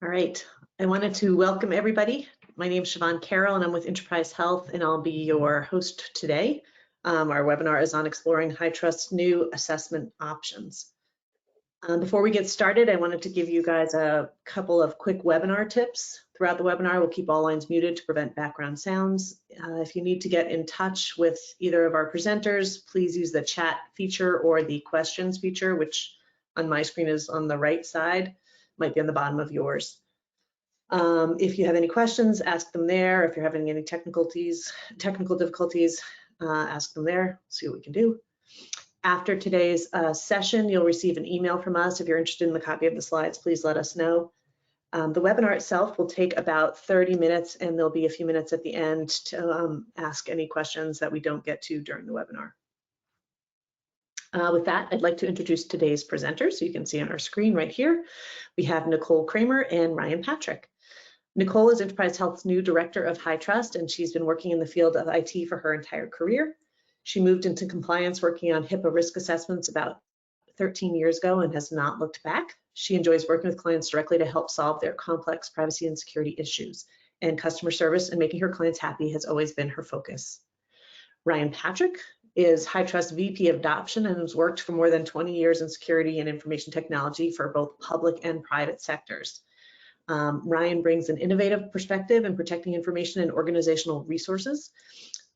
All right, I wanted to welcome everybody. My name is Siobhan Carroll and I'm with Enterprise Health and I'll be your host today. Our webinar is on exploring HITRUST new assessment options. Before we get started, I wanted to give you guys a couple of quick webinar tips. Throughout the webinar, we'll keep all lines muted to prevent background sounds. If you need to get in touch with either of our presenters, please use the chat feature or the questions feature, which on my screen is on the right side, might be on the bottom of yours. If you have any questions, ask them there. If you're having any technical difficulties, ask them there, see what we can do. After today's session, you'll receive an email from us. If you're interested in the copy of the slides, please let us know. The webinar itself will take about 30 minutes and there'll be a few minutes at the end to ask any questions that we don't get to during the webinar. With that, I'd like to introduce today's presenters. So you can see on our screen right here, we have Nicole Kramer and Ryan Patrick. Nicole is Enterprise Health's new director of HITRUST, and she's been working in the field of IT for her entire career. She moved into compliance working on HIPAA risk assessments about 13 years ago and has not looked back. She enjoys working with clients directly to help solve their complex privacy and security issues, and customer service and making her clients happy has always been her focus. Ryan Patrick is HITRUST VP of Adoption and has worked for more than 20 years in security and information technology for both public and private sectors. Ryan brings an innovative perspective in protecting information and organizational resources.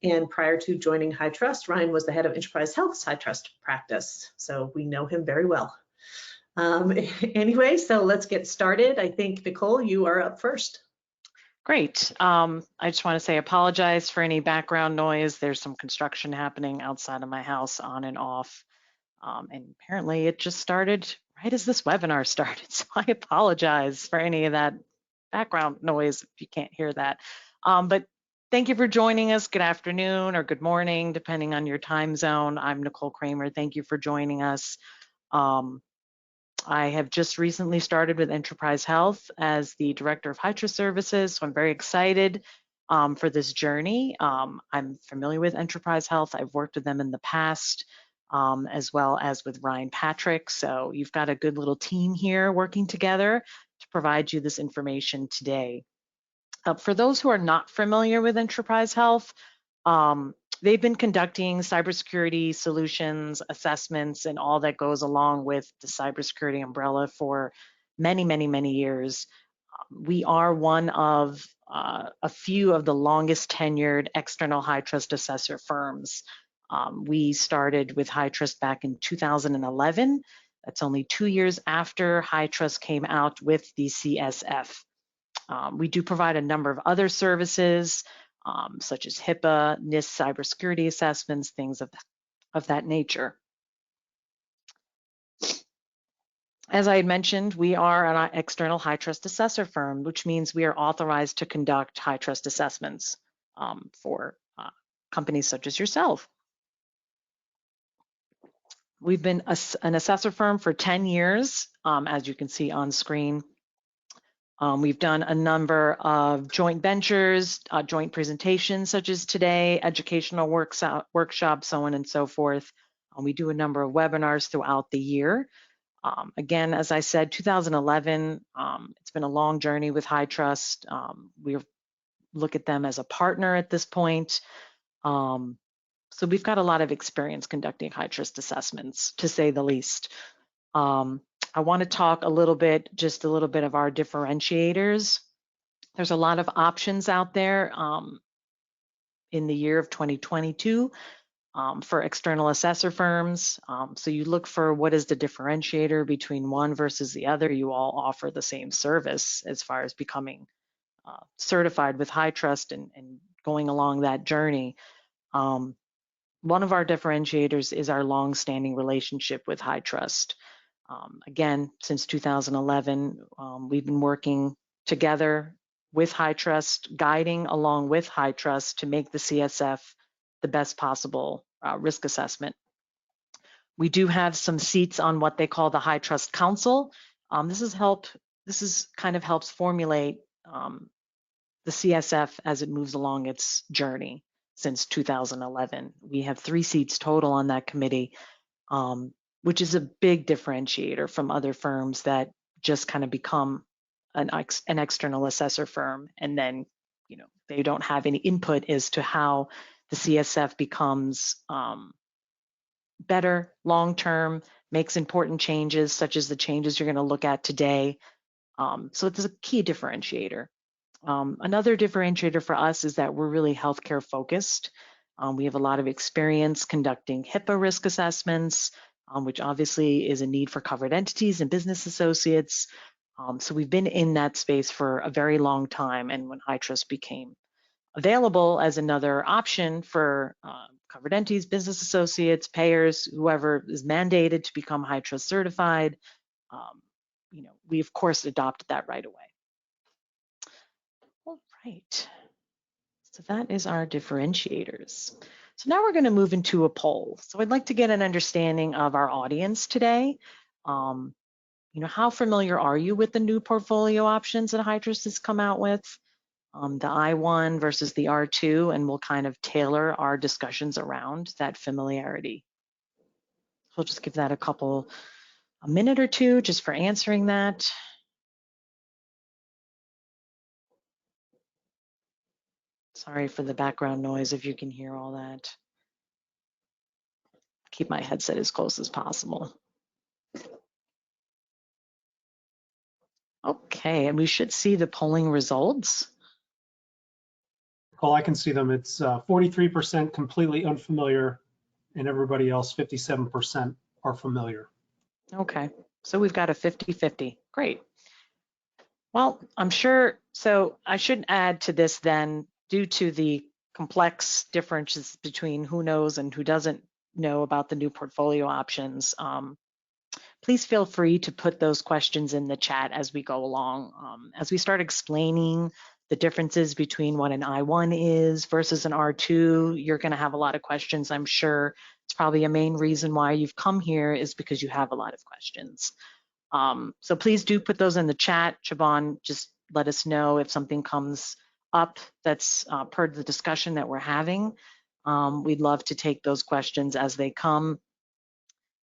And prior to joining HITRUST, Ryan was the head of Enterprise Health's HITRUST practice. So we know him very well. Anyway, so let's get started. I think, Nicole, you are up first. Great. I just want to say apologize for any background noise. There's some construction happening outside of my house on and off. And apparently it just started right as this webinar started. So I apologize for any of that background noise if you can't hear that. But thank you for joining us. Good afternoon or good morning, depending on your time zone. I'm Nicole Kramer. Thank you for joining us. I have just recently started with Enterprise Health as the Director of HITRUST Services, so I'm very excited for this journey. I'm familiar with Enterprise Health. I've worked with them in the past, as well as with Ryan Patrick. So you've got a good little team here working together to provide you this information today. For those who are not familiar with Enterprise Health, they've been conducting cybersecurity solutions, assessments, and all that goes along with the cybersecurity umbrella for many, many, many years. We are one of a few of the longest tenured external HITRUST assessor firms. We started with HITRUST back in 2011. That's only 2 years after HITRUST came out with the CSF. We do provide a number of other services, such as HIPAA, NIST Cybersecurity assessments, things of that nature. As I had mentioned, we are an external HITRUST assessor firm, which means we are authorized to conduct HITRUST assessments for companies such as yourself. We've been an assessor firm for 10 years, as you can see on screen. We've done a number of joint ventures, joint presentations such as today, educational workshops, so on and so forth. We do a number of webinars throughout the year. Again, as I said, 2011, it's been a long journey with HITRUST. We look at them as a partner at this point. So we've got a lot of experience conducting HITRUST assessments, to say the least. I want to talk just a little bit of our differentiators. There's a lot of options out there in the year of 2022 for external assessor firms. So you look for what is the differentiator between one versus the other. You all offer the same service as far as becoming certified with HITRUST and going along that journey. One of our differentiators is our long-standing relationship with HITRUST. Again, since 2011, we've been working together with HITRUST, guiding along with HITRUST to make the CSF the best possible risk assessment. We do have some seats on what they call the HITRUST Council. This kind of helps formulate the CSF as it moves along its journey since 2011. We have 3 seats total on that committee, which is a big differentiator from other firms that just kind of become an external assessor firm, and then they don't have any input as to how the CSF becomes better long-term, makes important changes such as the changes you're going to look at today. So it's a key differentiator. Another differentiator for us is that we're really healthcare focused. We have a lot of experience conducting HIPAA risk assessments, which obviously is a need for covered entities and business associates. So we've been in that space for a very long time, and when HITRUST became available as another option for covered entities, business associates, payers, whoever is mandated to become HITRUST certified, we of course adopted that right away. All right, so that is our differentiators. So now we're going to move into a poll. So I'd like to get an understanding of our audience today. How familiar are you with the new portfolio options that HITRUST has come out with? The I1 versus the R2, and we'll kind of tailor our discussions around that familiarity. So we'll just give that a minute or two just for answering that. Sorry for the background noise if you can hear all that. Keep my headset as close as possible. Okay, and we should see the polling results. Nicole, I can see them. It's 43% completely unfamiliar, and everybody else, 57%, are familiar. Okay, so we've got a 50-50. Great. Well, I'm sure, so I should add to this then, due to the complex differences between who knows and who doesn't know about the new portfolio options, please feel free to put those questions in the chat as we go along. As we start explaining the differences between what an I1 is versus an R2, you're going to have a lot of questions. I'm sure it's probably a main reason why you've come here is because you have a lot of questions. So please do put those in the chat. Siobhan, just let us know if something comes up that's per the discussion that we're having. We'd love to take those questions as they come.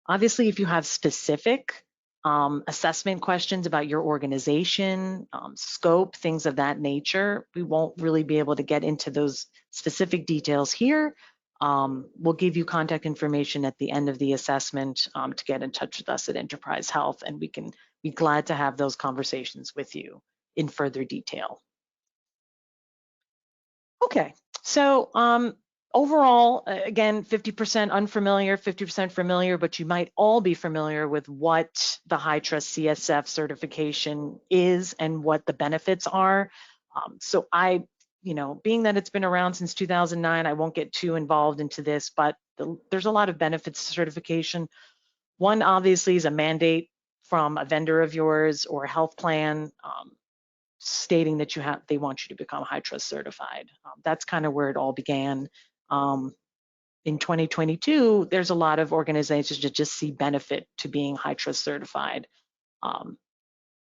Obviously, if you have specific assessment questions about your organization, scope, things of that nature, we won't really be able to get into those specific details here. We'll give you contact information at the end of the assessment to get in touch with us at Enterprise Health, and we can be glad to have those conversations with you in further detail. Okay, so overall, again, 50% unfamiliar, 50% familiar, but you might all be familiar with what the HITRUST CSF certification is and what the benefits are. So being that it's been around since 2009, I won't get too involved into this, but there's a lot of benefits to certification. One obviously is a mandate from a vendor of yours or a health plan stating that they want you to become HITRUST certified. That's kind of where it all began. In 2022, there's a lot of organizations that just see benefit to being HITRUST certified.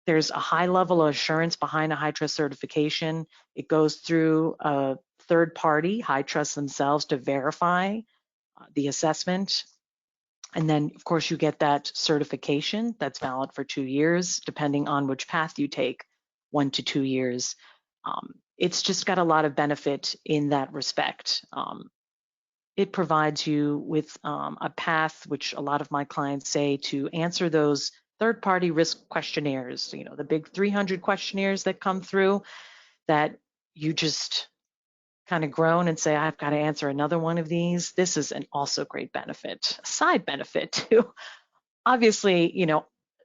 There's a high level of assurance behind a HITRUST certification. It goes through a third party, HITRUST themselves, to verify the assessment. And then, of course, you get that certification that's valid for 2 years, depending on which path you take, 1 to 2 years. It's just got a lot of benefit in that respect. It provides you with a path, which a lot of my clients say, to answer those third-party risk questionnaires, the big 300 questionnaires that come through that you just kind of groan and say, I've got to answer another one of these. This is an also great benefit, a side benefit to, obviously,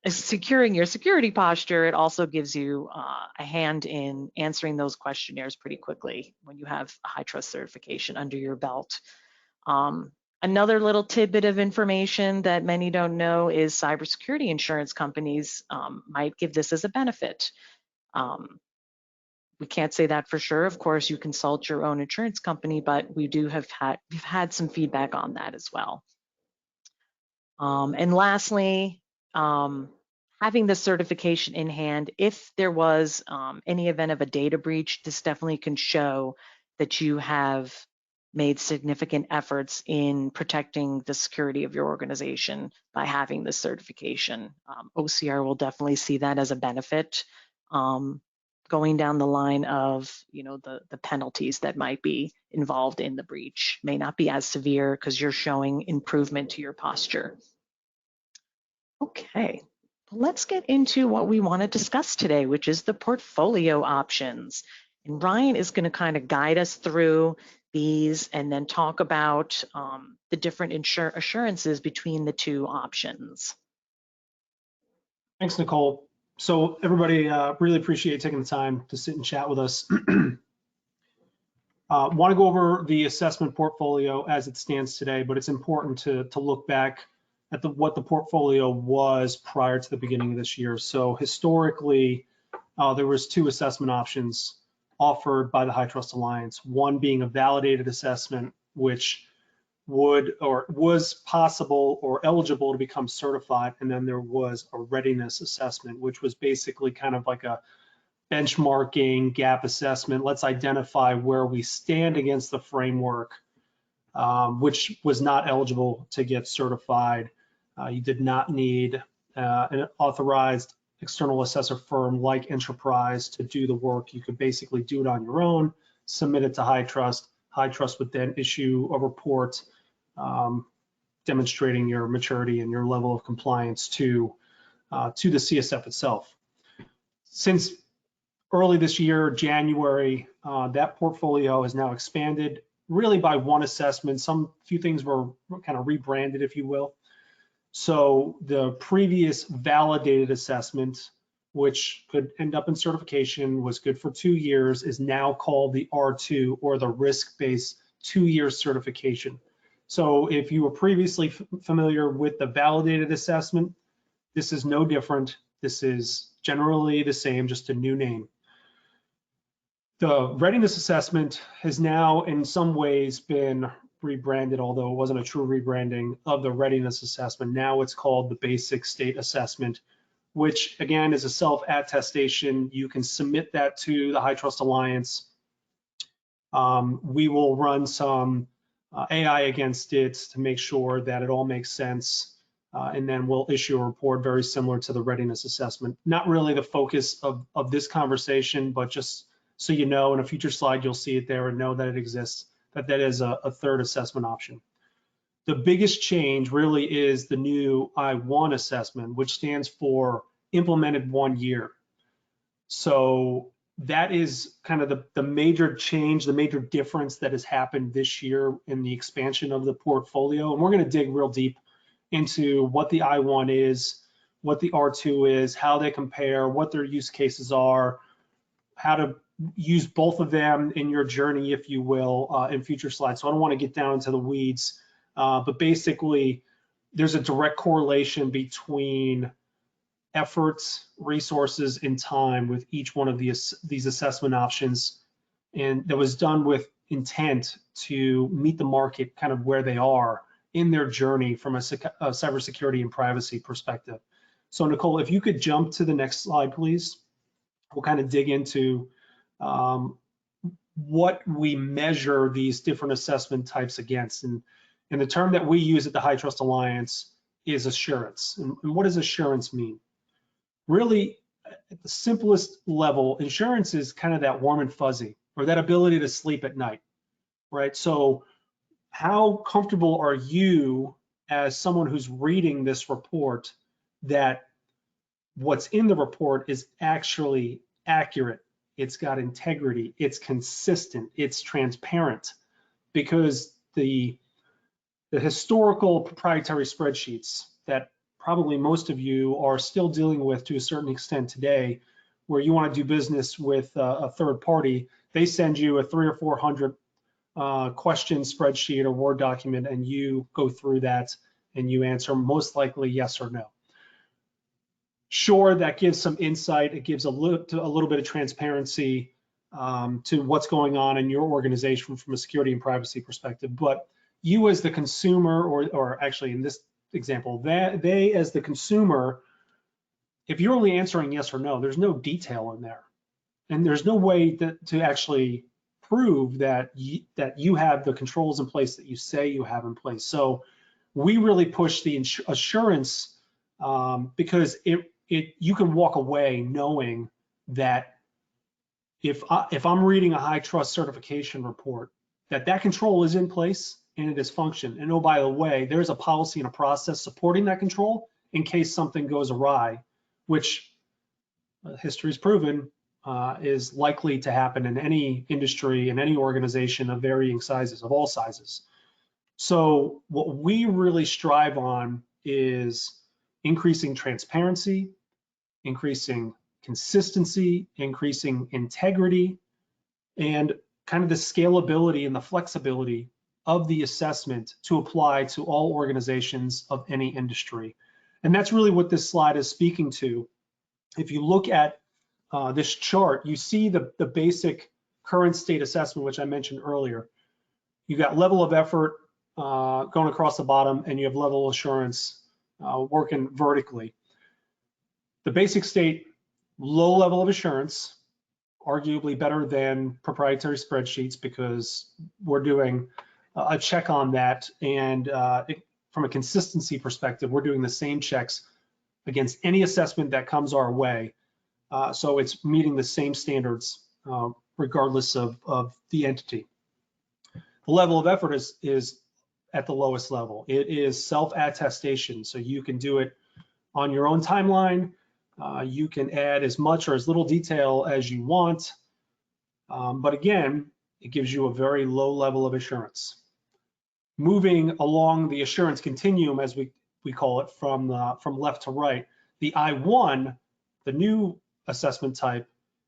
securing your security posture. It also gives you a hand in answering those questionnaires pretty quickly when you have a HITRUST certification under your belt. Another little tidbit of information that many don't know is cybersecurity insurance companies might give this as a benefit. We can't say that for sure. Of course, you consult your own insurance company, but we've had some feedback on that as well. And lastly, having the certification in hand, if there was any event of a data breach, this definitely can show that you have made significant efforts in protecting the security of your organization by having this certification. OCR will definitely see that as a benefit. going down the line of, the penalties that might be involved in the breach may not be as severe because you're showing improvement to your posture. Okay, let's get into what we want to discuss today, which is the portfolio options. And Ryan is going to kind of guide us through these and then talk about the different assurances between the two options. Thanks, Nicole. So everybody, really appreciate taking the time to sit and chat with us. Want to go over the assessment portfolio as it stands today, but it's important to look back at what the portfolio was prior to the beginning of this year. So historically, there was two assessment options offered by the HITRUST Alliance, one being a validated assessment, which was possible or eligible to become certified, and then there was a readiness assessment, which was basically kind of like a benchmarking gap assessment. Let's identify where we stand against the framework, which was not eligible to get certified. You did not need an authorized external assessor firm like Enterprise to do the work. You could basically do it on your own, submit it to HITRUST. HITRUST would then issue a report demonstrating your maturity and your level of compliance to the CSF itself. Since early this year, January, that portfolio has now expanded really by one assessment. Some few things were kind of rebranded, if you will. So the previous validated assessment, which could end up in certification, was good for 2 years, is now called the R2, or the risk-based 2-year certification. So if you were previously familiar with the validated assessment, this is no different. This is generally the same, just a new name. The readiness assessment has now in some ways been rebranded, although it wasn't a true rebranding of the readiness assessment. Now it's called the basic state assessment, which again is a self-attestation. You can submit that to the HITRUST Alliance. We will run some AI against it to make sure that it all makes sense. And then we'll issue a report very similar to the readiness assessment. Not really the focus of this conversation, but just so you know, in a future slide, you'll see it there and know that it exists, that is a third assessment option. The biggest change really is the new I1 assessment, which stands for implemented 1 year. So that is kind of the major change, the major difference that has happened this year in the expansion of the portfolio. And we're going to dig real deep into what the I1 is, what the R2 is, how they compare, what their use cases are, how to use both of them in your journey, if you will, in future slides. So I don't want to get down into the weeds, but basically there's a direct correlation between efforts, resources, and time with each one of these assessment options. And that was done with intent to meet the market kind of where they are in their journey from a cybersecurity and privacy perspective. So Nicole, if you could jump to the next slide, please. We'll kind of dig into what we measure these different assessment types against. And the term that we use at the HITRUST Alliance is assurance. And what does assurance mean? Really, at the simplest level, assurance is kind of that warm and fuzzy, or that ability to sleep at night, right? So how comfortable are you as someone who's reading this report that what's in the report is actually accurate, it's got integrity, it's consistent, it's transparent? Because the historical proprietary spreadsheets that probably most of you are still dealing with to a certain extent today, where you want to do business with a third party, they send you a 300 or 400 question spreadsheet or Word document, and you go through that and you answer most likely yes or no. Sure, that gives some insight. It gives a little bit of transparency to what's going on in your organization from a security and privacy perspective. But you as the consumer, or actually in this example, they as the consumer, if you're only answering yes or no, there's no detail in there. And there's no way to actually prove that you have the controls in place that you say you have in place. So we really push the assurance because you can walk away knowing that if I'm reading a HITRUST certification report, that control is in place and it is functioned. And oh, by the way, there's a policy and a process supporting that control in case something goes awry, which history has proven is likely to happen in any industry, in any organization of varying sizes, of all sizes. So what we really strive on is increasing transparency, increasing consistency, increasing integrity, and kind of the scalability and the flexibility of the assessment to apply to all organizations of any industry. And that's really what this slide is speaking to. If you look at this chart, you see the basic current state assessment, which I mentioned earlier. You got level of effort going across the bottom, and you have level of assurance working vertically. The basic state, low level of assurance, arguably better than proprietary spreadsheets because we're doing a check on that, and from a consistency perspective, we're doing the same checks against any assessment that comes our way. So it's meeting the same standards regardless of the entity. The level of effort is at the lowest level. It is self-attestation, so you can do it on your own timeline. You can add as much or as little detail as you want, but again, it gives you a very low level of assurance. Moving along the assurance continuum, as we call it, from left to right, the I1, the new assessment type,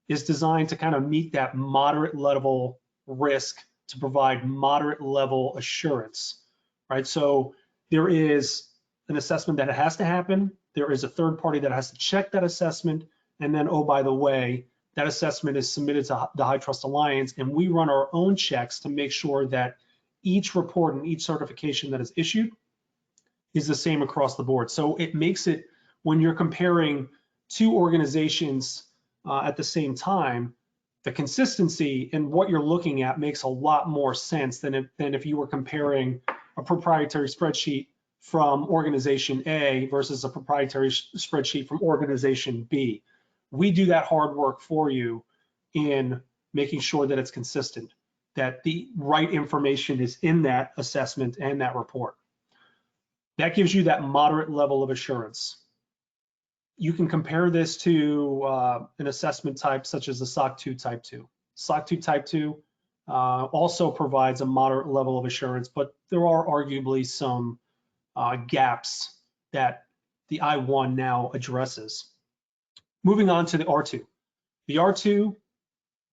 is designed to kind of meet that moderate level risk to provide moderate level assurance, right? So there is an assessment that has to happen. There is a third party that has to check that assessment. And then, oh, by the way, that assessment is submitted to the HITRUST Alliance, and we run our own checks to make sure that each report and each certification that is issued is the same across the board. So it makes it, when you're comparing two organizations at the same time, the consistency in what you're looking at makes a lot more sense than if you were comparing a proprietary spreadsheet from organization A versus a proprietary spreadsheet from organization B. We do that hard work for you in making sure that it's consistent, that the right information is in that assessment and that report. That gives you that moderate level of assurance. You can compare this to an assessment type such as the SOC 2 Type 2. SOC 2 Type 2 also provides a moderate level of assurance, but there are arguably some gaps that the I1 now addresses. Moving on to the R2. The R2,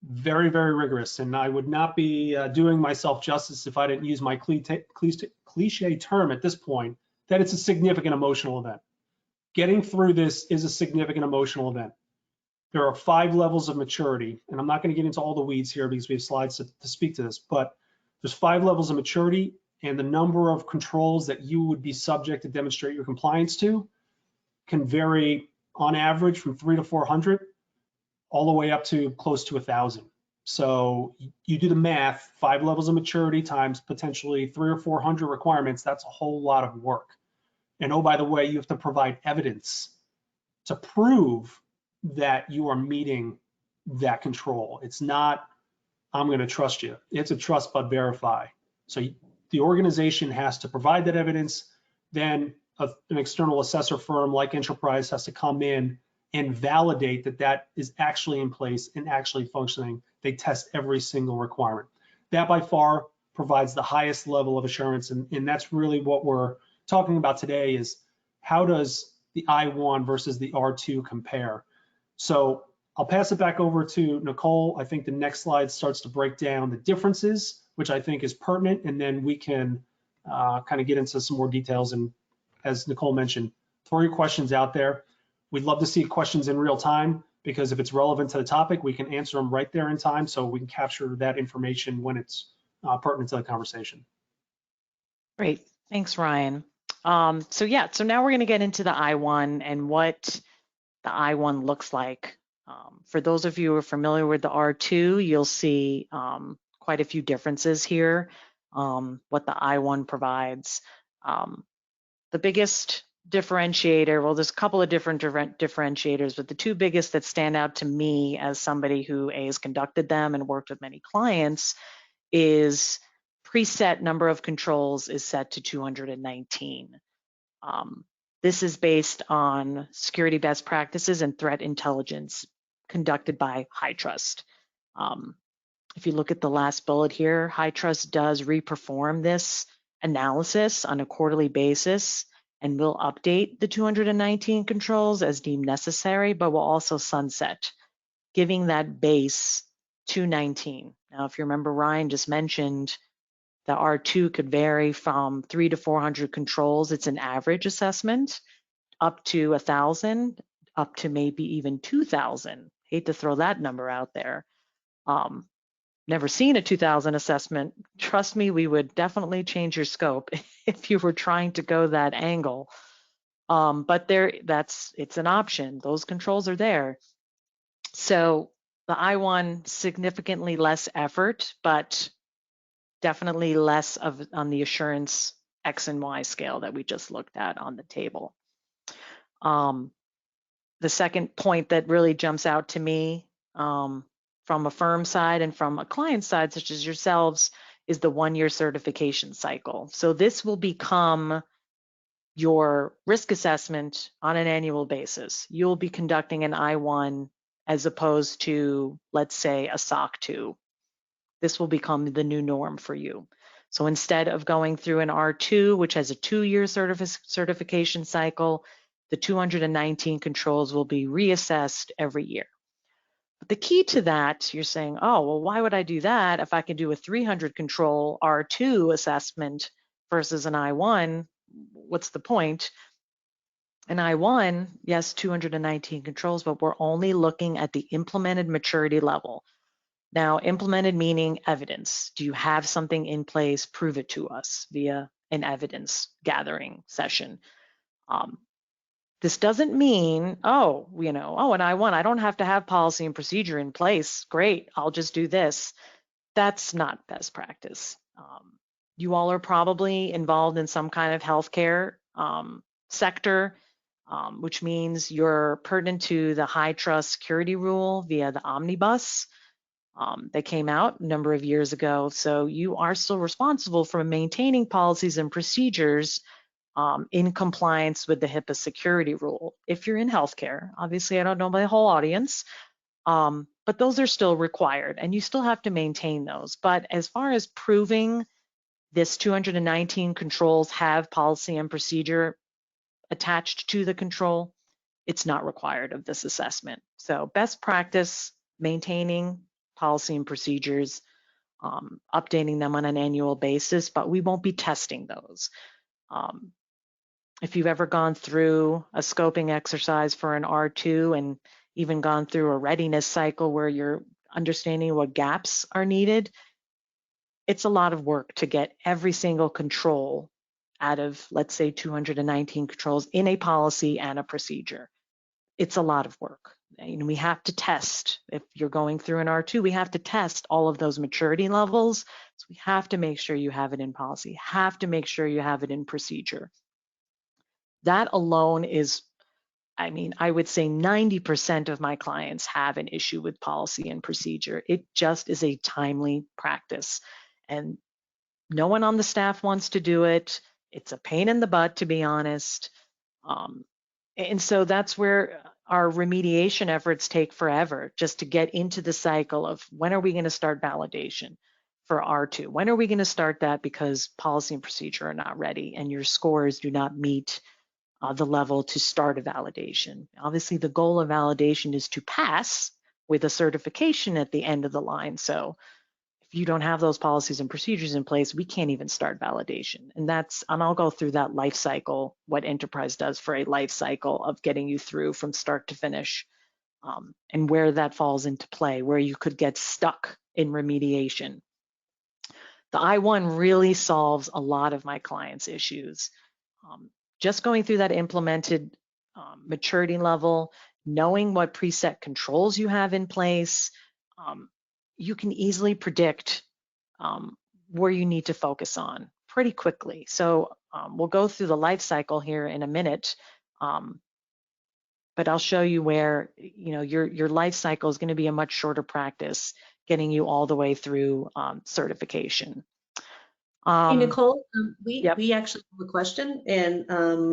very, very rigorous, and I would not be doing myself justice if I didn't use my cliche term at this point, that it's a significant emotional event. Getting through this is a significant emotional event. There are 5 levels of maturity, and I'm not going to get into all the weeds here because we have slides to speak to this, but there's 5 levels of maturity, and the number of controls that you would be subject to demonstrate your compliance to can vary on average from 300 to 400 all the way up to close to 1,000. So you do the math, 5 levels of maturity times potentially 300 or 400 requirements, that's a whole lot of work. And oh, by the way, you have to provide evidence to prove that you are meeting that control. It's not, I'm going to trust you. It's a trust but verify. So the organization has to provide that evidence. Then an external assessor firm like Enterprise has to come in and validate that that is actually in place and actually functioning. They test every single requirement. That by far provides the highest level of assurance, and that's really what we're talking about today, is how does the I1 versus the R2 compare? So I'll pass it back over to Nicole. I think the next slide starts to break down the differences, which I think is pertinent, and then we can kind of get into some more details. And as Nicole mentioned, throw your questions out there. We'd love to see questions in real time, because if it's relevant to the topic, we can answer them right there in time, so we can capture that information when it's pertinent to the conversation. Great, thanks, Ryan. So now we're going to get into the I1 and what the I1 looks like. For those of you who are familiar with the R2, you'll see quite a few differences here, what the I1 provides. The biggest differentiator, well, there's a couple of different differentiators, but the two biggest that stand out to me as somebody who has conducted them and worked with many clients is preset number of controls is set to 219. This is based on security best practices and threat intelligence conducted by HITRUST. If you look at the last bullet here, HITRUST does reperform this analysis on a quarterly basis and will update the 219 controls as deemed necessary, but will also sunset, giving that base 219. Now, if you remember, Ryan just mentioned the R2 could vary from 300 to 400 controls. It's an average assessment, up to 1,000, up to maybe even 2,000. Hate to throw that number out there. Never seen a 2,000 assessment. Trust me, we would definitely change your scope if you were trying to go that angle. But it's an option. Those controls are there. So the I1, significantly less effort, but definitely less on the assurance X and Y scale that we just looked at on the table. The second point that really jumps out to me from a firm side and from a client side, such as yourselves, is the 1-year certification cycle. So this will become your risk assessment on an annual basis. You'll be conducting an I1 as opposed to, let's say, a SOC 2. This will become the new norm for you. So instead of going through an R2, which has a 2-year certification cycle, the 219 controls will be reassessed every year. But the key to that, you're saying, oh, well, why would I do that if I can do a 300 control R2 assessment versus an I1? What's the point? An I1, yes, 219 controls, but we're only looking at the implemented maturity level. Now, implemented meaning evidence. Do you have something in place? Prove it to us via an evidence gathering session. This doesn't mean, an I1, I don't have to have policy and procedure in place. Great, I'll just do this. That's not best practice. You all are probably involved in some kind of healthcare sector, which means you're pertinent to the HITRUST security rule via the omnibus. That came out a number of years ago. So you are still responsible for maintaining policies and procedures in compliance with the HIPAA security rule. If you're in healthcare, obviously I don't know my whole audience, but those are still required and you still have to maintain those. But as far as proving this 219 controls have policy and procedure attached to the control, it's not required of this assessment. So best practice, maintaining policy and procedures, updating them on an annual basis, but we won't be testing those. If you've ever gone through a scoping exercise for an R2 and even gone through a readiness cycle where you're understanding what gaps are needed, it's a lot of work to get every single control out of, let's say, 219 controls in a policy and a procedure. It's a lot of work. And we have to test. If you're going through an R2, we have to test all of those maturity levels. So we have to make sure you have it in policy, have to make sure you have it in procedure. That alone is, I would say 90% of my clients have an issue with policy and procedure. It just is a timely practice. And no one on the staff wants to do it. It's a pain in the butt, to be honest. And so that's where our remediation efforts take forever, just to get into the cycle of when are we going to start validation for R2? When are we going to start that because policy and procedure are not ready and your scores do not meet the level to start a validation? Obviously, the goal of validation is to pass with a certification at the end of the line. So if you don't have those policies and procedures in place, we can't even start validation. And I'll go through that life cycle, what Enterprise does for a life cycle of getting you through from start to finish, and where that falls into play, where you could get stuck in remediation. The I1 really solves a lot of my clients' issues. Just going through that implemented maturity level, knowing what preset controls you have in place, you can easily predict where you need to focus on pretty quickly. So we'll go through the life cycle here in a minute, but I'll show you where your life cycle is going to be a much shorter practice, getting you all the way through certification. Hey, Nicole, Yep. we actually have a question, and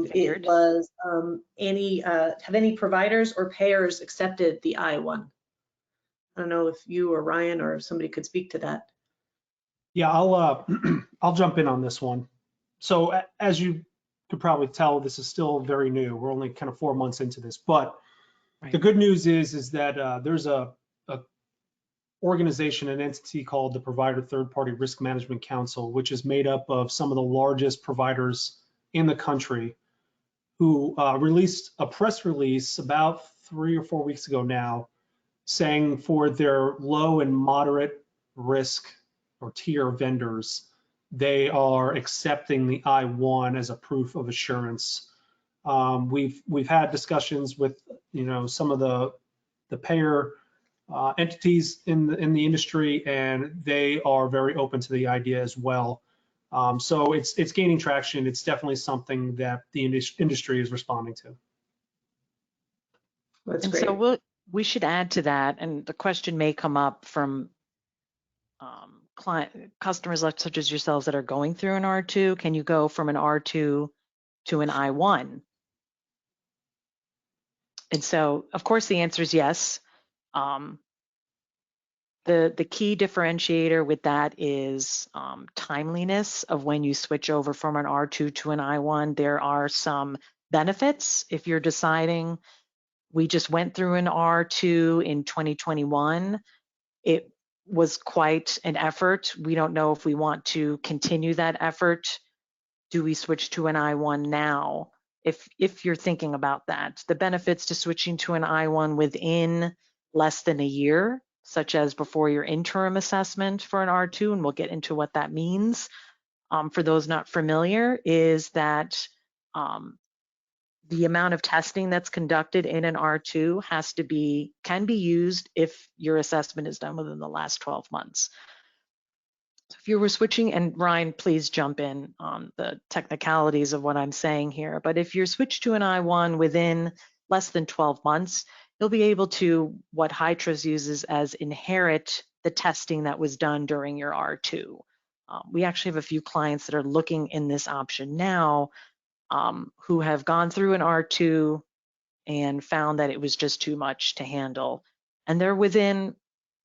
it Figured. was have any providers or payers accepted the I-1? I don't know if you or Ryan or somebody could speak to that. Yeah, I'll I'll jump in on this one. So as you could probably tell, this is still very new. We're only kind of 4 months into this, but Right. the good news is that there's a organization, an entity called the Provider Third Party Risk Management Council, which is made up of some of the largest providers in the country, who released a press release about 3 or 4 weeks ago now, saying for their low and moderate risk or tier vendors, they are accepting the I-1 as a proof of assurance. We've had discussions with some of the payer entities in the industry, and they are very open to the idea as well. So it's gaining traction. It's definitely something that the industry is responding to. That's And great. so we should add to that, and the question may come up from customers such as yourselves that are going through an R2. Can you go from an R2 to an I-1? And so, of course, the answer is yes. The key differentiator with that is timeliness of when you switch over from an R2 to an I-1. There are some benefits if you're deciding. We just went through an R2 in 2021. It was quite an effort. We don't know if we want to continue that effort. Do we switch to an I-1 now? If you're thinking about that, the benefits to switching to an I-1 within less than a year, such as before your interim assessment for an R2, and we'll get into what that means. For those not familiar, is that the amount of testing that's conducted in an R2 can be used if your assessment is done within the last 12 months. So if you were switching, and Ryan, please jump in on the technicalities of what I'm saying here, but if you're switched to an I-1 within less than 12 months, you'll be able to, what HITRUST uses as, inherit the testing that was done during your R2. We actually have a few clients that are looking in this option now, who have gone through an R2 and found that it was just too much to handle. And they're within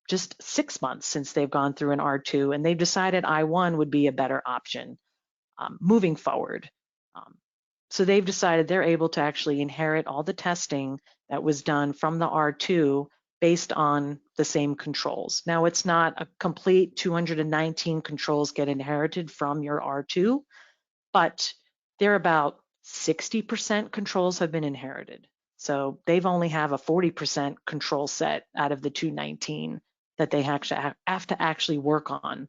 just 6 months since they've gone through an R2, and they've decided I-1 would be a better option moving forward. So they've decided they're able to actually inherit all the testing that was done from the R2 based on the same controls. Now, it's not a complete 219 controls get inherited from your R2, but they're about 60% controls have been inherited. So they've only have a 40% control set out of the 219 that they have to actually work on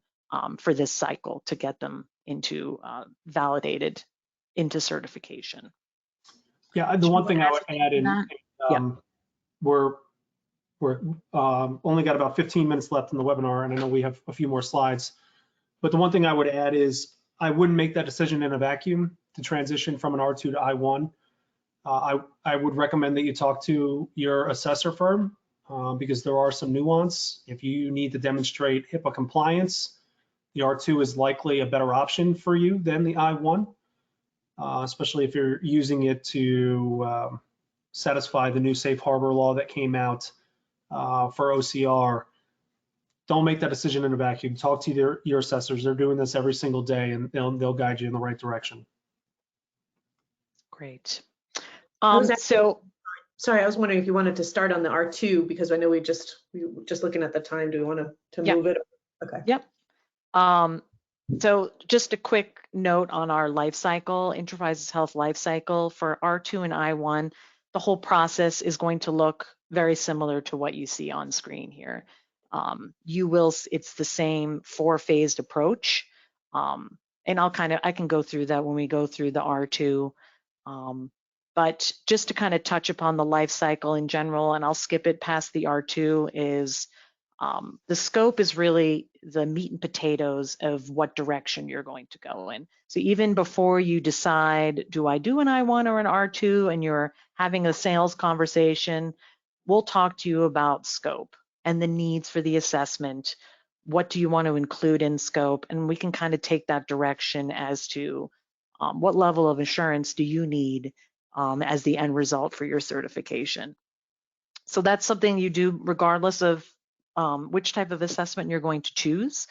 for this cycle to get them into validated into certification. Yeah, the one thing I would add we're only got about 15 minutes left in the webinar, and I know we have a few more slides. But the one thing I would add is I wouldn't make that decision in a vacuum to transition from an R2 to I-1. I would recommend that you talk to your assessor firm because there are some nuance. If you need to demonstrate HIPAA compliance, the R2 is likely a better option for you than the I-1, especially if you're using it to satisfy the new safe harbor law that came out for OCR. Don't make that decision in a vacuum. Talk to your assessors. They're doing this every single day, and they'll guide you in the right direction. Great. Sorry, I was wondering if you wanted to start on the R2 because I know we were just looking at the time. Do we want to move it? Okay. Yep. So just a quick note on our life cycle, Enterprises Health life cycle for R2 and I-1. The whole process is going to look very similar to what you see on screen here. It's the same 4-phased approach. And I can go through that when we go through the R2. But just to kind of touch upon the life cycle in general, and I'll skip it past the R2, is The scope is really the meat and potatoes of what direction you're going to go in. So even before you decide, do I do an I1 or an R2, and you're having a sales conversation, we'll talk to you about scope and the needs for the assessment. What do you want to include in scope? And we can kind of take that direction as to what level of assurance do you need as the end result for your certification. So that's something you do regardless of which type of assessment you're going to choose.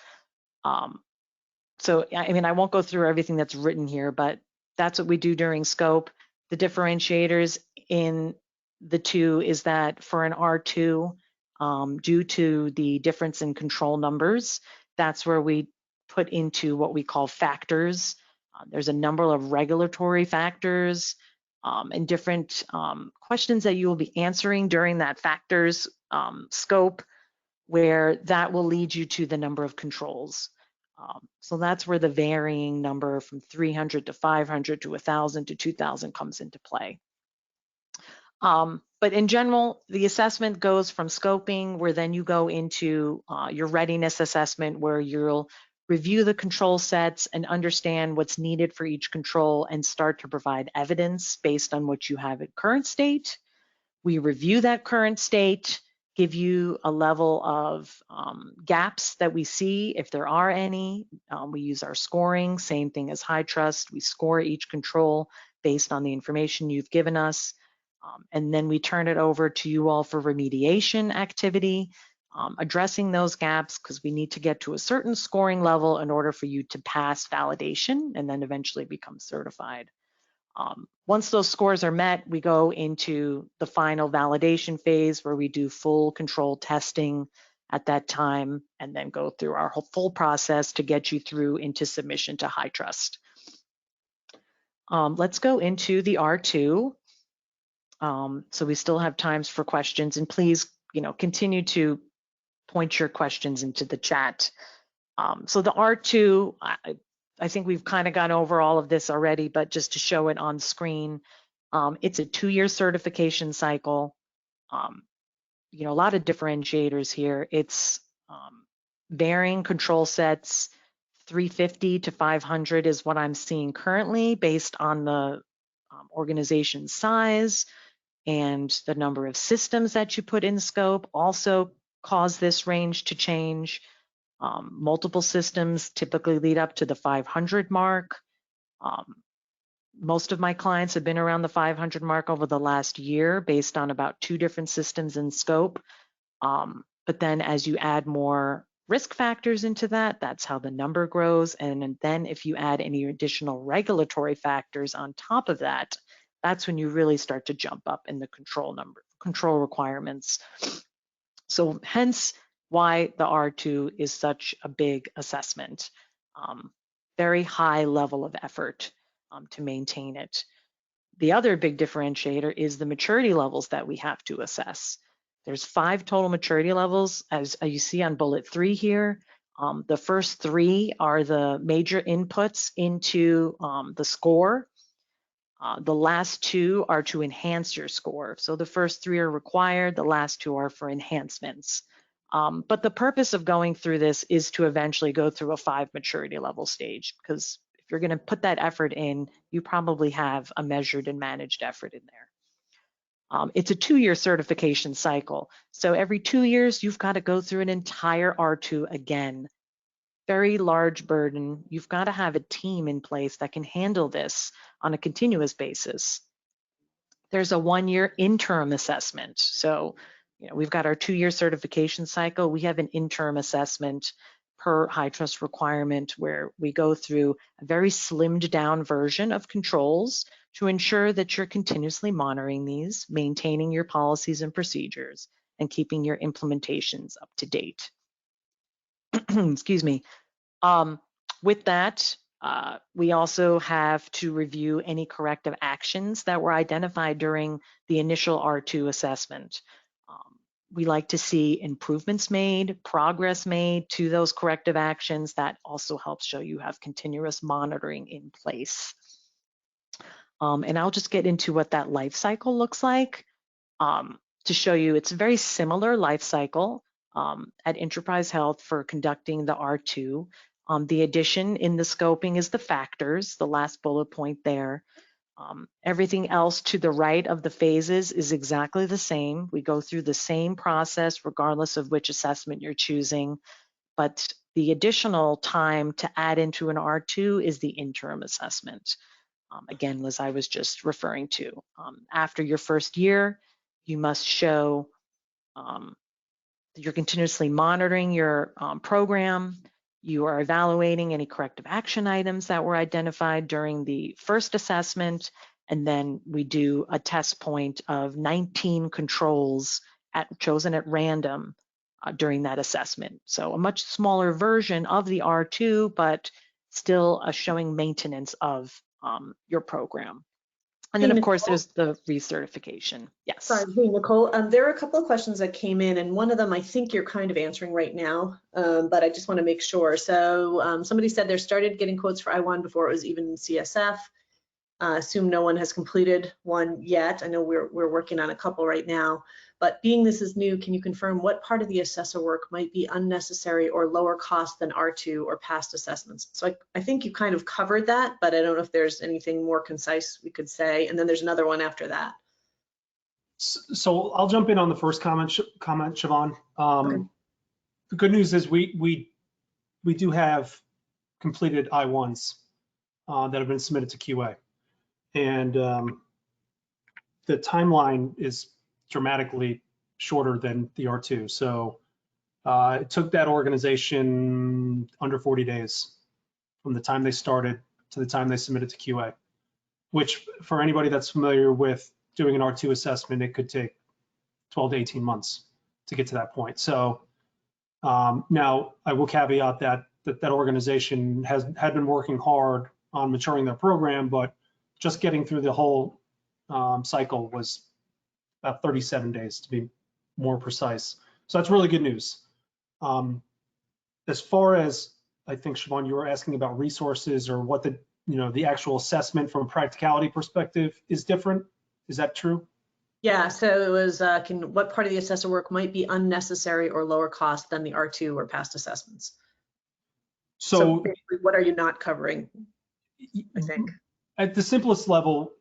So, I mean, I won't go through everything that's written here, but that's what we do during scope. The differentiators in the two is that for an R2, due to the difference in control numbers, that's where we put into what we call factors. There's a number of regulatory factors and different questions that you will be answering during that factors scope, where that will lead you to the number of controls. So that's where the varying number from 300 to 500 to 1,000 to 2,000 comes into play. But in general, the assessment goes from scoping, where then you go into your readiness assessment, where you'll review the control sets and understand what's needed for each control and start to provide evidence based on what you have at current state. We review that current state, give you a level of gaps that we see, if there are any. We use our scoring, same thing as HITRUST. We score each control based on the information you've given us. And then we turn it over to you all for remediation activity, addressing those gaps, because we need to get to a certain scoring level in order for you to pass validation and then eventually become certified. Once those scores are met, we go into the final validation phase, where we do full control testing at that time and then go through our whole full process to get you through into submission to HITRUST. Let's go into the R2. So we still have times for questions, and please, continue to point your questions into the chat. So the R2, I think we've kind of gone over all of this already, but just to show it on screen, it's a 2-year certification cycle. A lot of differentiators here. It's varying control sets. 350 to 500 is what I'm seeing currently, based on the organization size and the number of systems that you put in scope also cause this range to change. Multiple systems typically lead up to the 500 mark. Most of my clients have been around the 500 mark over the last year, based on about 2 different systems in scope. But then as you add more risk factors into that, that's how the number grows. And then if you add any additional regulatory factors on top of that, that's when you really start to jump up in the control requirements. So hence why the R2 is such a big assessment. Very high level of effort to maintain it. The other big differentiator is the maturity levels that we have to assess. There's 5 total maturity levels, as you see on bullet 3 here. The first 3 are the major inputs into the score. The last 2 are to enhance your score. So the first 3 are required, the last 2 are for enhancements. But the purpose of going through this is to eventually go through a 5 maturity level stage, because if you're going to put that effort in, you probably have a measured and managed effort in there. It's a 2-year certification cycle. So every 2 years, you've got to go through an entire R2 again. Very large burden. You've got to have a team in place that can handle this on a continuous basis. There's a 1-year interim assessment. So, we've got our 2-year certification cycle. We have an interim assessment per HITRUST requirement, where we go through a very slimmed down version of controls to ensure that you're continuously monitoring these, maintaining your policies and procedures, and keeping your implementations up to date. Excuse me. With that, we also have to review any corrective actions that were identified during the initial R2 assessment. We like to see improvements made, progress made to those corrective actions. That also helps show you have continuous monitoring in place. And I'll just get into what that life cycle looks like to show you it's a very similar life cycle. at Enterprise Health for conducting the R2. The addition in the scoping is the factors, the last bullet point there. Everything else to the right of the phases is exactly the same. We go through the same process regardless of which assessment you're choosing, but the additional time to add into an R2 is the interim assessment. Again, as I was just referring to, after your first year, you must show that you're continuously monitoring your program. You are evaluating any corrective action items that were identified during the first assessment, and then we do a test point of 19 controls chosen at random during that assessment. So a much smaller version of the R2, but still showing maintenance of your program. And then, of course, there's the recertification. Yes. Sorry, hey, Nicole. There are a couple of questions that came in, and one of them I think you're kind of answering right now, but I just want to make sure. So somebody said they started getting quotes for I-1 before it was even CSF. Assume no one has completed one yet. I know we're working on a couple right now, but being this is new, can you confirm what part of the assessor work might be unnecessary or lower cost than R2 or past assessments? So I think you kind of covered that, but I don't know if there's anything more concise we could say. And then there's another one after that. So I'll jump in on the first comment, Siobhan. Okay. The good news is we do have completed I-1s that have been submitted to QA. And the timeline is dramatically shorter than the R2. So it took that organization under 40 days from the time they started to the time they submitted to QA, which for anybody that's familiar with doing an R2 assessment, it could take 12 to 18 months to get to that point. So now I will caveat that organization had been working hard on maturing their program, but just getting through the whole cycle was about 37 days to be more precise. So that's really good news. As far as, I think, Siobhan, you were asking about resources or what the actual assessment from a practicality perspective is different. Is that true? Yeah, so it was, what part of the assessor work might be unnecessary or lower cost than the R2 or past assessments? So basically, what are you not covering, I think? At the simplest level,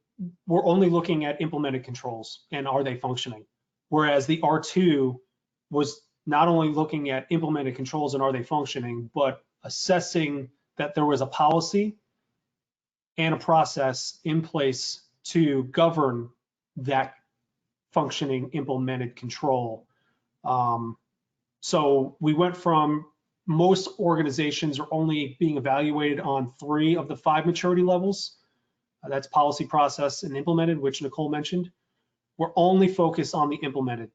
we're only looking at implemented controls and are they functioning? Whereas the R2 was not only looking at implemented controls and are they functioning, but assessing that there was a policy and a process in place to govern that functioning implemented control. So we went from most organizations are only being evaluated on 3 of the 5 maturity levels. That's policy, process, and implemented, which Nicole mentioned. We're only focused on the implemented.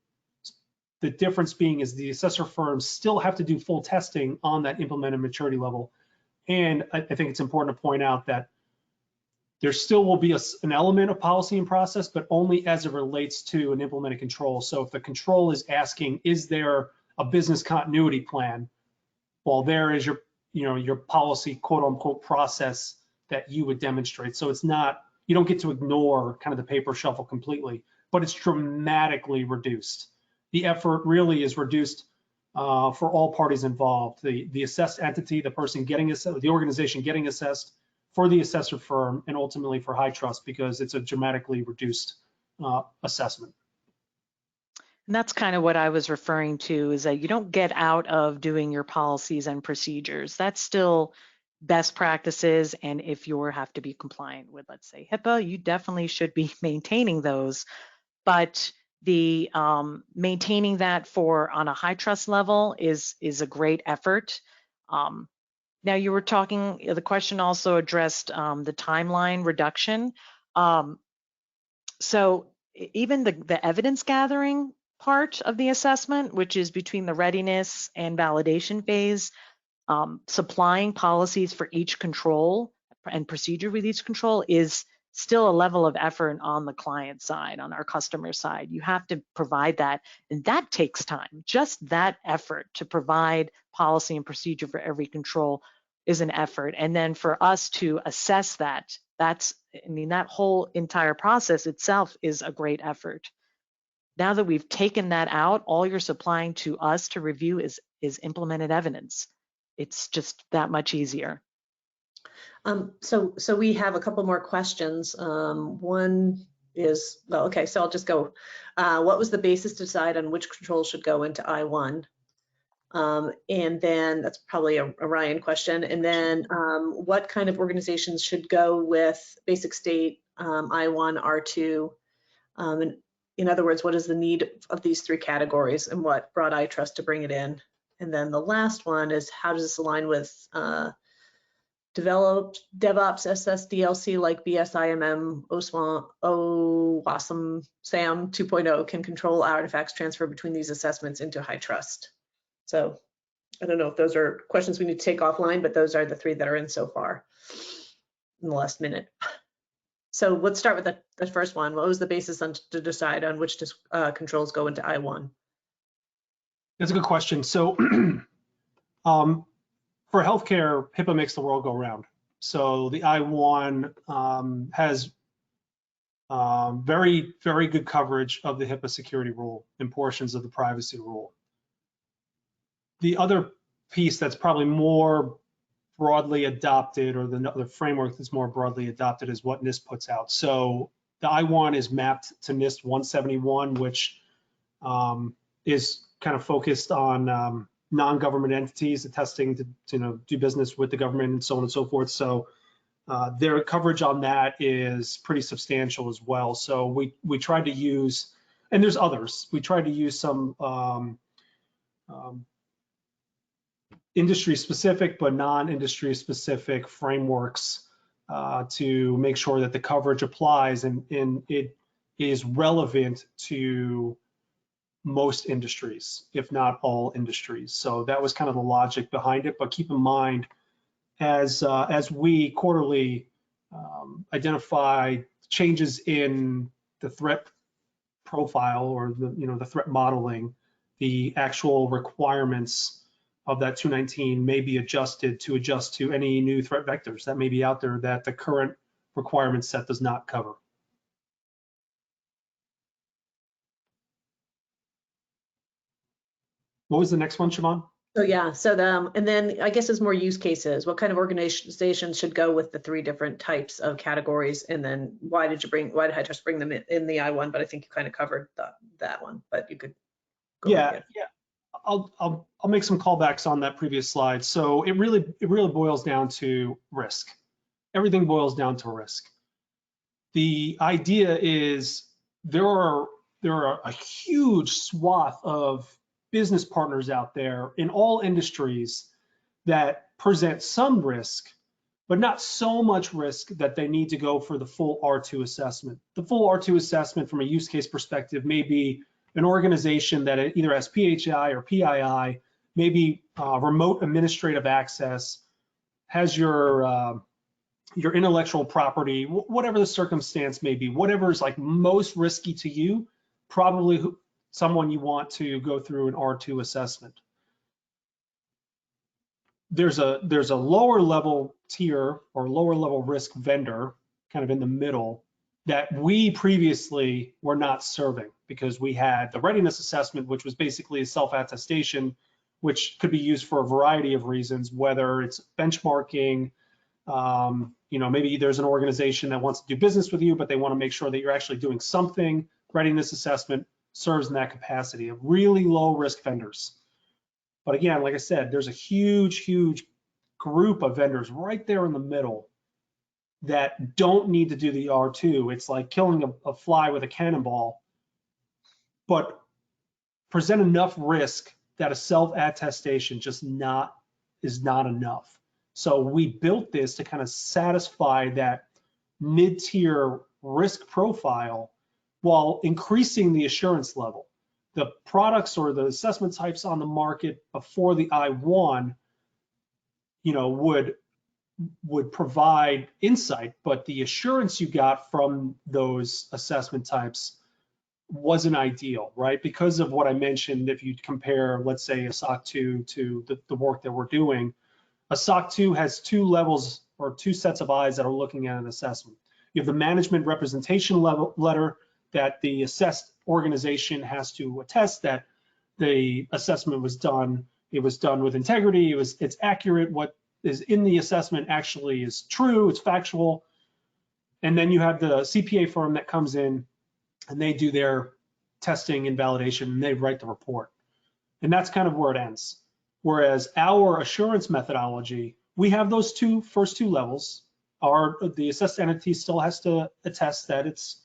The difference being is the assessor firms still have to do full testing on that implemented maturity level. And I think it's important to point out that there still will be an element of policy and process, but only as it relates to an implemented control. So if the control is asking, is there a business continuity plan? Well, there is your policy, quote unquote, process that you would demonstrate. So it's not, you don't get to ignore kind of the paper shuffle completely, but it's dramatically reduced. The effort really is reduced for all parties involved. The assessed entity, the person getting assessed, the organization getting assessed, for the assessor firm, and ultimately for HITRUST, because it's a dramatically reduced assessment. And that's kind of what I was referring to, is that you don't get out of doing your policies and procedures. That's still best practices. And if you have to be compliant with, let's say, HIPAA, you definitely should be maintaining those. But the maintaining that on a HITRUST level is a great effort. Now you were talking, the question also addressed the timeline reduction. So even the evidence gathering part of the assessment, which is between the readiness and validation phase, supplying policies for each control and procedure with each control is still a level of effort on the client side, on our customer side. You have to provide that, and that takes time. Just that effort to provide policy and procedure for every control is an effort. And then for us to assess that, that whole entire process itself is a great effort. Now that we've taken that out, all you're supplying to us to review is implemented evidence. It's just that much easier. So we have a couple more questions. One is, well, okay, so I'll just go. What was the basis to decide on which controls should go into I-1? And then that's probably a Ryan question. And then what kind of organizations should go with basic state, I-1, R2? And in other words, what is the need of these three categories and what brought HITRUST to bring it in? And then the last one is, how does this align with developed DevOps SSDLC like BSIMM, OWASM, SAM 2.0 can control artifacts transfer between these assessments into HITRUST. So I don't know if those are questions we need to take offline, but those are the three that are in so far in the last minute. So let's start with the first one. What was the basis to decide on which controls go into I-1? That's a good question. So for healthcare, HIPAA makes the world go round. So the I-1 has very, very good coverage of the HIPAA security rule and portions of the privacy rule. The other piece that's probably more broadly adopted, or the framework that's more broadly adopted, is what NIST puts out. So the I-1 is mapped to NIST 171, which is kind of focused on non-government entities attesting to do business with the government and so on and so forth. So their coverage on that is pretty substantial as well. So we tried to use, and there's others, we tried to use some industry specific but non-industry specific frameworks to make sure that the coverage applies and it is relevant to most industries, if not all industries. So that was kind of the logic behind it. But keep in mind, as we quarterly identify changes in the threat profile or the threat modeling, the actual requirements of that 219 may be adjusted to adjust to any new threat vectors that may be out there that the current requirement set does not cover. What was the next one, Siobhan? So yeah, so and then I guess it's more use cases. What kind of organizations should go with the three different types of categories? And then why did HITRUST bring them in the I-1? But I think you kind of covered that one, but you could go ahead. Yeah. I'll make some callbacks on that previous slide. So it really boils down to risk. Everything boils down to risk. The idea is there are a huge swath of business partners out there in all industries that present some risk, but not so much risk that they need to go for the full R2 assessment. The full R2 assessment from a use case perspective may be an organization that either has PHI or PII, maybe remote administrative access, has your intellectual property, whatever the circumstance may be, whatever is like most risky to you, probably someone you want to go through an R2 assessment. There's a lower level tier or lower level risk vendor kind of in the middle that we previously were not serving because we had the readiness assessment, which was basically a self-attestation, which could be used for a variety of reasons, whether it's benchmarking, maybe there's an organization that wants to do business with you, but they want to make sure that you're actually doing something. Readiness assessment serves in that capacity of really low risk vendors. But again, like I said, there's a huge group of vendors right there in the middle that don't need to do the R2. It's like killing a fly with a cannonball, but present enough risk that a self-attestation just is not enough. So we built this to kind of satisfy that mid-tier risk profile while increasing the assurance level. The products or the assessment types on the market before the I-1, would provide insight, but the assurance you got from those assessment types wasn't ideal, right? Because of what I mentioned, if you compare, let's say, a SOC 2 to the work that we're doing, a SOC 2 has two levels or two sets of eyes that are looking at an assessment. You have the management representation letter that the assessed organization has to attest that the assessment was done. It was done with integrity. It's accurate. What is in the assessment actually is true. It's factual. And then you have the CPA firm that comes in and they do their testing and validation and they write the report. And that's kind of where it ends. Whereas our assurance methodology, we have those first two levels. The assessed entity still has to attest that it's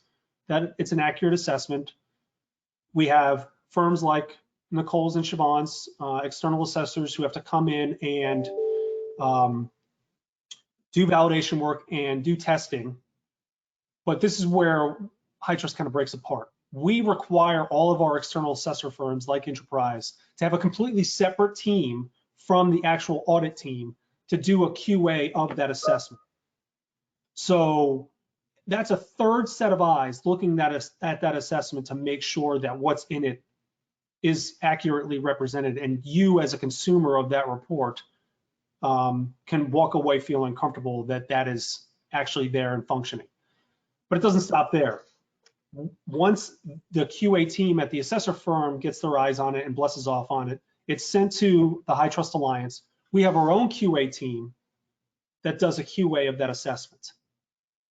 an accurate assessment. We have firms like Nicole's and Siobhan's, external assessors who have to come in and do validation work and do testing. But this is where HITRUST kind of breaks apart. We require all of our external assessor firms like Enterprise to have a completely separate team from the actual audit team to do a QA of that assessment. So that's a third set of eyes looking at that assessment to make sure that what's in it is accurately represented, and you as a consumer of that report can walk away feeling comfortable that that is actually there and functioning. But it doesn't stop there. Once the QA team at the assessor firm gets their eyes on it and blesses off on it, it's sent to the HITRUST Alliance. We have our own QA team that does a QA of that assessment.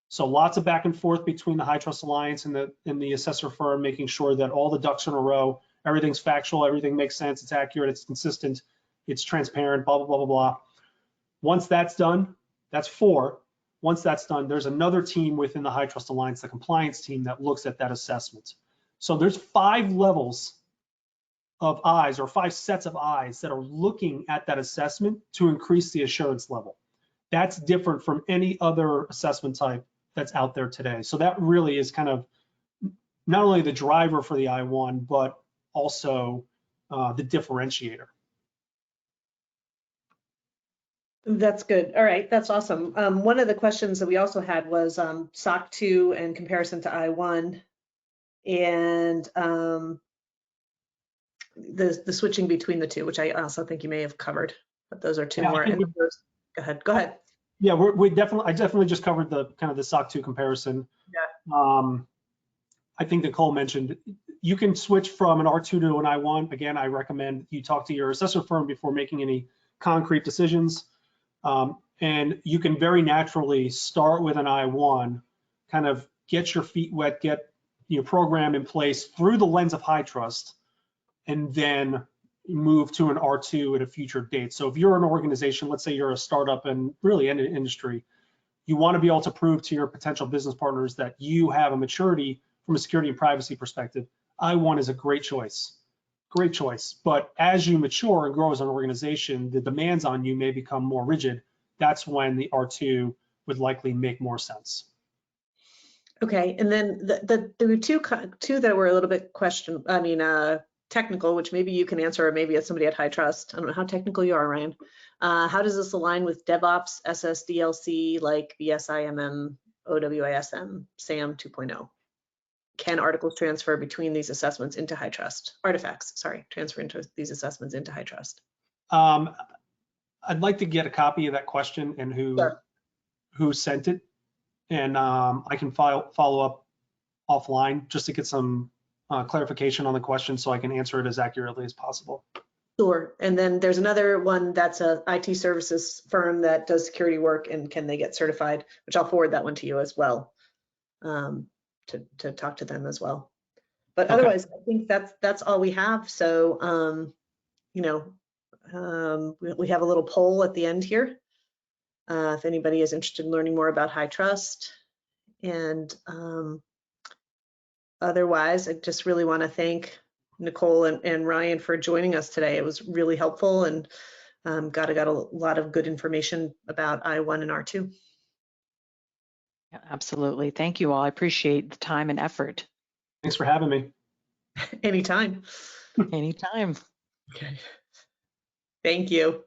So lots of back and forth between the HITRUST Alliance and the assessor firm, making sure that all the ducks are in a row, everything's factual, everything makes sense, it's accurate, it's consistent, it's transparent, blah, blah, blah, blah, blah. Once that's done, that's 4. Once that's done, there's another team within the HITRUST Alliance, the compliance team, that looks at that assessment. So there's 5 levels of eyes, or 5 sets of eyes that are looking at that assessment to increase the assurance level. That's different from any other assessment type that's out there today. So that really is kind of not only the driver for the I1, but also the differentiator. That's good. All right, that's awesome. One of the questions that we also had was SOC 2 and comparison to I1, and the switching between the two, which I also think you may have covered, but those are 2 more. And go ahead. Yeah, I definitely just covered the kind of the SOC 2 comparison. Yeah. I think Nicole mentioned you can switch from an R2 to an I1. Again, I recommend you talk to your assessor firm before making any concrete decisions. And you can very naturally start with an I1, kind of get your feet wet, get your program in place through the lens of HITRUST, and then move to an R2 at a future date. So if you're an organization, let's say you're a startup and really in an industry, you want to be able to prove to your potential business partners that you have a maturity from a security and privacy perspective. I1 is a great choice. Great choice. But as you mature and grow as an organization, the demands on you may become more rigid. That's when the R2 would likely make more sense. Okay, and then there were two that were a little bit technical, which maybe you can answer, or maybe it's somebody at HITRUST. I don't know how technical you are, Ryan. How does this align with DevOps, SSDLC, like BSIMM, OWISM, SAM 2.0? Can articles transfer between these assessments into HITRUST? Transfer into these assessments into HITRUST. I'd like to get a copy of that question and who sent it, and I can follow up offline just to get some clarification on the question so I can answer it as accurately as possible. Sure. And then there's another one that's a IT services firm that does security work, and can they get certified, which I'll forward that one to you as well, to talk to them as well. But Okay. Otherwise, I think that's all we have. So, we have a little poll at the end here. If anybody is interested in learning more about HITRUST. And otherwise, I just really want to thank Nicole and Ryan for joining us today. It was really helpful, and got a lot of good information about I1 and R2. Yeah, absolutely. Thank you all. I appreciate the time and effort. Thanks for having me. Anytime. Anytime. Okay. Thank you.